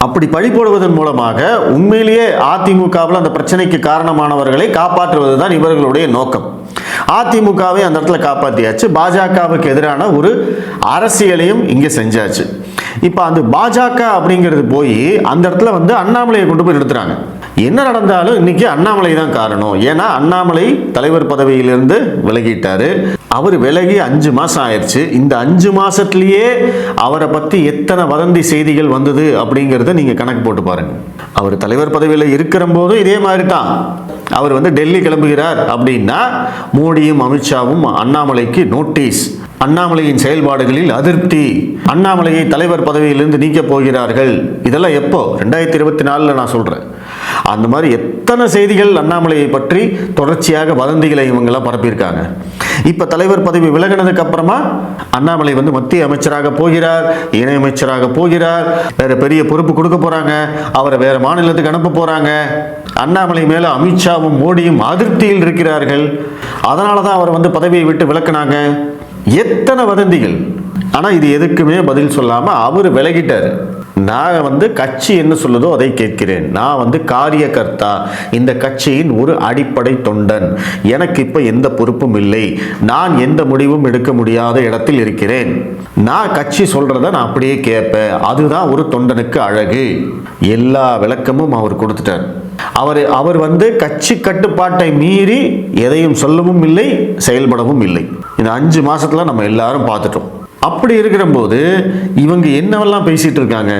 அப்படி பழி போடுவதன் மூலமாக உண்மையிலேயே அதிமுகவில் அந்த பிரச்சனைக்கு காரணமானவர்களை காப்பாற்றுவது தான் இவர்களுடைய நோக்கம். அதிமுகவை அந்த இடத்துல காப்பாற்றியாச்சு, பாஜகவுக்கு எதிரான ஒரு அரசியலையும் இங்கே செஞ்சாச்சு. இப்போ அந்த பாஜக அப்படிங்கிறது போய் அந்த இடத்துல வந்து அண்ணாமலையை கொண்டு போய் நிறுத்துறாங்க. என்ன நடந்தாலும் இன்னைக்கு அண்ணாமலை தான் காரணம். ஏன்னா அண்ணாமலை தலைவர் பதவியிலிருந்து விலகிட்டாரு. அவர் விலகி 5 மாசம் ஆயிடுச்சு. இந்த 5 மாசத்திலேயே அவரை பத்தி எத்தனை வதந்தி செய்திகள் வந்தது அப்படிங்கிறத நீங்க கணக்கு போட்டு பாருங்க. அவர் தலைவர் பதவியில் இருக்கிற போதும் இதே மாதிரி தான். அவர் வந்து டெல்லி கிளம்புகிறார் அப்படின்னா மோடியும் அமித்ஷாவும் அண்ணாமலைக்கு நோட்டீஸ், அண்ணாமலையின் செயல்பாடுகளில் அதிருப்தி, அண்ணாமலையை தலைவர் பதவியிலிருந்து நீக்க போகிறார்கள். இதெல்லாம் எப்போ? 2024 நான் சொல்றேன். அந்த மாதிரி எத்தனை செய்திகள் அண்ணாமலையை பற்றி தொடர்ச்சியாக வதந்திகளை இவங்கெல்லாம் பரப்பியிருக்காங்க. இப்ப தலைவர் பதவி விலகினதுக்கு அப்புறமா அண்ணாமலை வந்து மத்திய அமைச்சராக போகிறார், இணை அமைச்சராக போகிறார், வேற பெரிய பொறுப்பு கொடுக்க போறாங்க, அவரை வேற மாநிலத்துக்கு அனுப்ப போறாங்க. அண்ணாமலை மேல அமித்ஷாவும் மோடியும் அதிருப்தியில் இருக்கிறார்கள். அதனாலதான் அவர் வந்து பதவியை விட்டு விலக்கினாங்க. எத்தனை வதந்திகள். ஆனா இது எதுக்குமே பதில் சொல்லாம அவர் விலகிட்டார். நான் வந்து கட்சி என்ன சொல்லுதோ அதை கேட்கிறேன். நான் வந்து காரியகர்த்தா, இந்த கட்சியின் ஒரு அடிப்படை தொண்டன். எனக்கு இப்ப எந்த பொறுப்பும் இல்லை. நான் எந்த முடிவும் எடுக்க முடியாத இடத்தில் இருக்கிறேன். நான் கட்சி சொல்றத நான் அப்படியே கேட்பேன். அதுதான் ஒரு தொண்டனுக்கு அழகு. எல்லா விளக்கமும் அவர் கொடுத்துட்டார். அவர் வந்து கட்சி கட்டுப்பாட்டை மீறி எதையும் சொல்லவும் இல்லை, செயல்படவும் இல்லை. இந்த 5 மாசத்துல நம்ம எல்லாரும் பார்த்துட்டோம். அப்படி இருக்கிற போது இவங்க என்னவெல்லாம் பேசிட்டு இருக்காங்க.